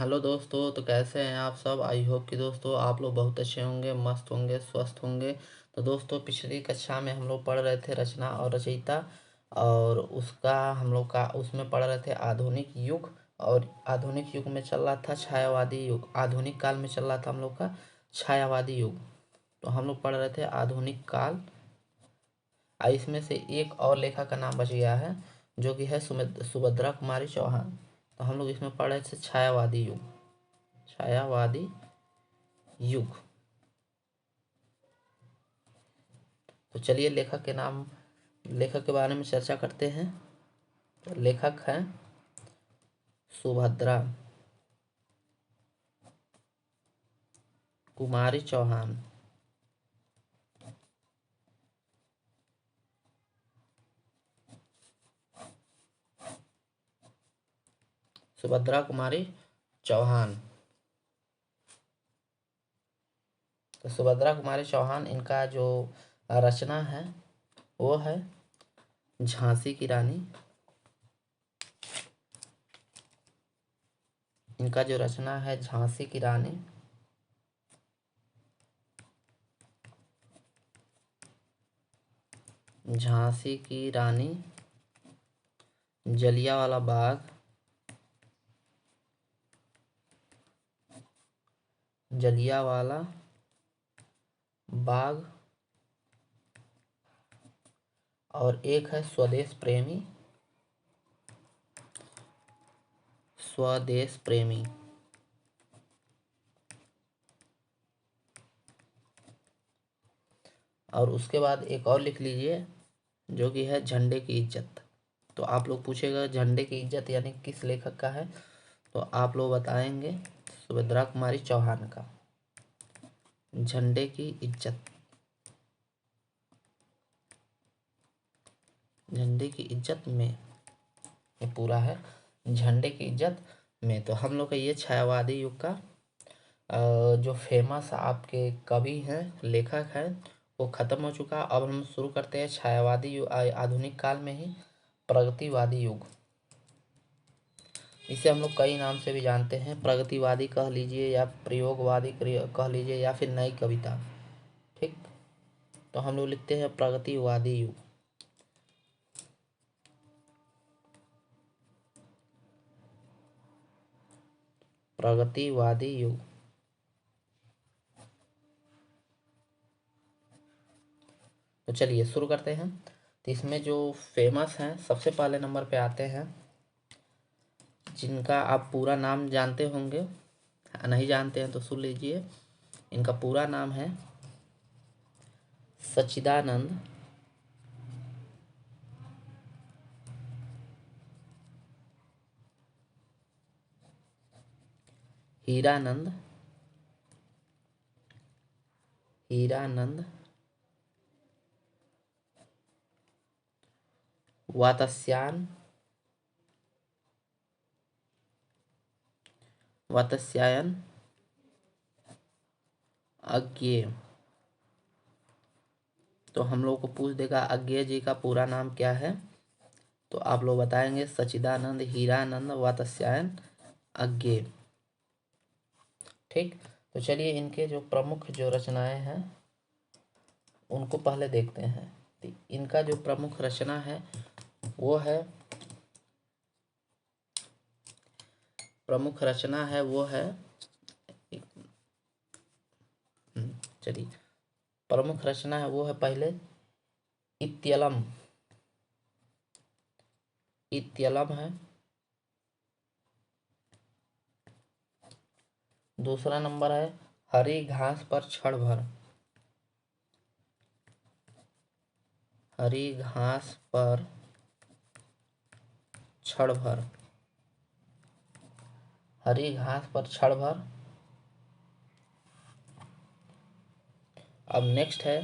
Hello दोस्तों, तो कैसे हैं आप सब। आई होप कि दोस्तों आप लोग बहुत अच्छे होंगे, मस्त होंगे, स्वस्थ होंगे। तो दोस्तों पिछली कक्षा में हम लोग पढ़ रहे थे रचना और रचयिता, और उसका हम लोग का उसमें पढ़ रहे थे आधुनिक युग। और आधुनिक युग में चल रहा था छायावादी युग। आधुनिक काल में चल रहा था हम लोग का छायावादी युग। तो हम लोग पढ़ रहे थे आधुनिक काल। इसमें से एक और लेखक का नाम बच गया है, जो कि है सुभद्रा कुमारी चौहान। तो हम लोग इसमें पढ़ रहे थे छायावादी युग। छायावादी युग। तो चलिए लेखक के बारे में चर्चा करते हैं। तो लेखक हैं सुभद्रा कुमारी चौहान। सुभद्रा कुमारी चौहान। तो सुभद्रा कुमारी चौहान, इनका जो रचना है वो है झांसी की रानी। इनका जो रचना है झांसी की रानी। झांसी की रानी, जलियांवाला बाग, जलियांवाला बाग, और एक है स्वदेश प्रेमी। स्वदेश प्रेमी। और उसके बाद एक और लिख लीजिए, जो कि है झंडे की इज्जत। तो आप लोग पूछेगा झंडे की इज्जत यानी किस लेखक का है, तो आप लोग बताएंगे सुभद्रा कुमारी चौहान का। झंडे की इज्जत। झंडे की इज्जत में, ये पूरा है झंडे की इज्जत में। तो हम लोग का ये छायावादी युग का जो फेमस आपके कवि हैं, लेखक हैं, वो खत्म हो चुका। अब हम शुरू करते हैं छायावादी युग, आधुनिक काल में ही प्रगतिवादी युग। इसे हम लोग कई नाम से भी जानते हैं, प्रगतिवादी कह लीजिए या प्रयोगवादी कह लीजिए या फिर नई कविता। ठीक। तो हम लोग लिखते हैं प्रगतिवादी युग। प्रगतिवादी युग। तो चलिए शुरू करते हैं। तो इसमें जो फेमस हैं, सबसे पहले नंबर पे आते हैं, जिनका आप पूरा नाम जानते होंगे, नहीं जानते हैं तो सुन लीजिए। इनका पूरा नाम है सच्चिदानंद हीरानंद हीरानंद वात्स्यायन वात्स्यायन अज्ञेय। तो हम लोग को पूछ देगा अज्ञेय जी का पूरा नाम क्या है, तो आप लोग बताएंगे सच्चिदानंद हीरानंद वात्स्यायन अज्ञेय। ठीक। तो चलिए इनके जो प्रमुख जो रचनाएं हैं उनको पहले देखते हैं। तो इनका जो प्रमुख रचना है वो है प्रमुख रचना है वो है चलिए, प्रमुख रचना है वो है पहले इत्यलम। इत्यलम है। दूसरा नंबर है हरी घास पर क्षण भर। हरी घास पर क्षण भर। हरी घास पर क्षण भर। अब नेक्स्ट है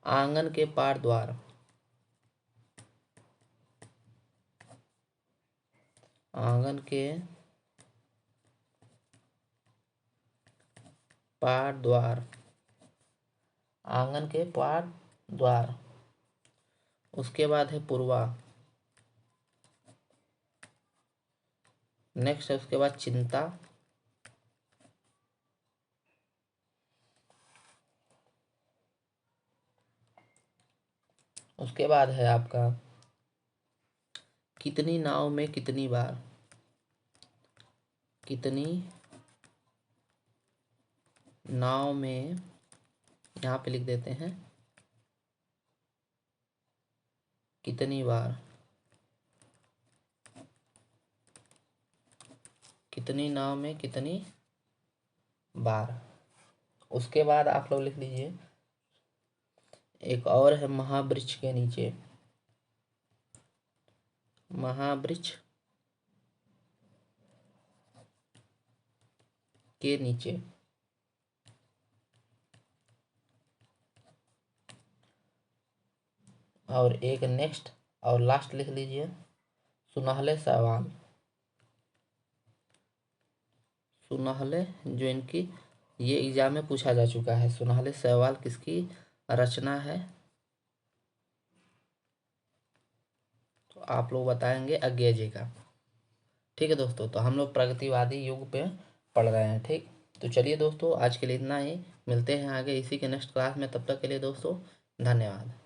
आंगन के पार द्वार। आंगन के पार द्वार। आंगन के पार द्वार। उसके बाद है पूर्वा। नेक्स्ट है उसके बाद चिंता, उसके बाद है आपका कितनी नाव में कितनी बार, कितनी नाव में, यहाँ पे लिख देते हैं कितनी बार, कितनी नाव में कितनी बार। उसके बाद आप लोग लिख लीजिए एक और है महावृक्ष के नीचे, महावृक्ष के नीचे। और एक नेक्स्ट और लास्ट लिख लीजिए सुनहले सवाल, सुनहले, जो इनकी ये एग्जाम में पूछा जा चुका है, सुनहले सवाल किसकी रचना है, तो आप लोग बताएंगे अज्ञे जी का। ठीक है दोस्तों, तो हम लोग प्रगतिवादी युग पे पढ़ रहे हैं। ठीक, तो चलिए दोस्तों आज के लिए इतना ही, मिलते हैं आगे इसी के नेक्स्ट क्लास में। तब तक के लिए दोस्तों धन्यवाद।